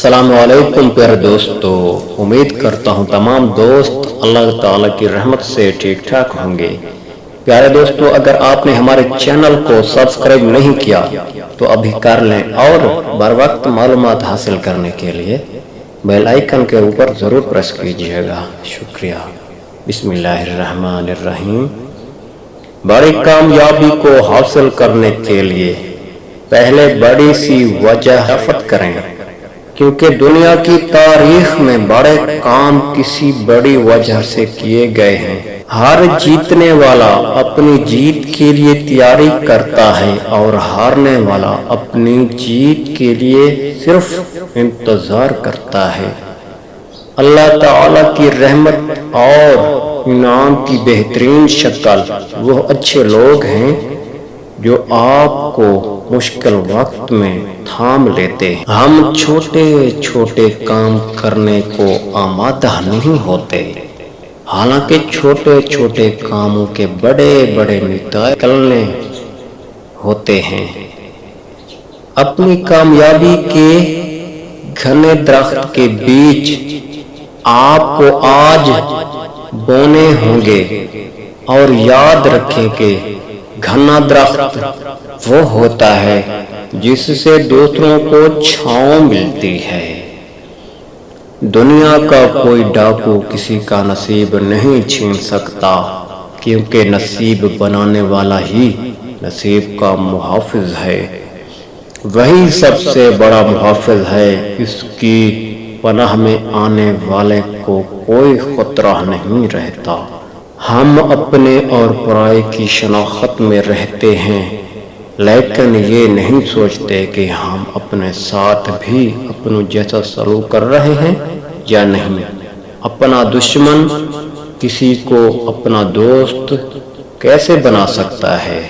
السلام علیکم پیارے دوستو، امید کرتا ہوں تمام دوست اللہ تعالیٰ کی رحمت سے ٹھیک ٹھاک ہوں گے۔ پیارے دوستو، اگر آپ نے ہمارے چینل کو سبسکرائب نہیں کیا تو ابھی کر لیں، اور بر وقت معلومات حاصل کرنے کے لیے بیل آئیکن کے اوپر ضرور پریس کیجیے گا۔ شکریہ۔ بسم اللہ الرحمن الرحیم۔ بڑی کامیابی کو حاصل کرنے کے لیے پہلے بڑی سی وضاحت کریں، کیونکہ دنیا کی تاریخ میں بڑے کام کسی بڑی وجہ سے کیے گئے ہیں۔ ہر جیتنے والا اپنی جیت کے لیے تیاری کرتا ہے، اور ہارنے والا اپنی جیت کے لیے صرف انتظار کرتا ہے۔ اللہ تعالیٰ کی رحمت اور انعام کی بہترین شکل وہ اچھے لوگ ہیں جو آپ کو مشکل وقت میں تھام لیتے ہیں۔ ہم چھوٹے چھوٹے کام کرنے کو آمادہ نہیں ہوتے، حالانکہ چھوٹے چھوٹے کاموں کے بڑے بڑے نتائج نکلنے ہوتے ہیں۔ اپنی کامیابی کے گھنے درخت کے بیج آپ کو آج بونے ہوں گے، اور یاد رکھیں کہ گھنا درخت وہ ہوتا ہے جس سے دوسروں کو چھاؤں ملتی ہے۔ دنیا کا کوئی ڈاکو کسی کا نصیب نہیں چھین سکتا، کیونکہ نصیب بنانے والا ہی نصیب کا محافظ ہے۔ وہی سب سے بڑا محافظ ہے، اس کی پناہ میں آنے والے کو کوئی خطرہ نہیں رہتا۔ ہم اپنے اور پرائے کی شناخت میں رہتے ہیں، لیکن یہ نہیں سوچتے کہ ہم اپنے ساتھ بھی اپنوں جیسا سلوک کر رہے ہیں یا نہیں۔ اپنا دشمن کسی کو اپنا دوست کیسے بنا سکتا ہے؟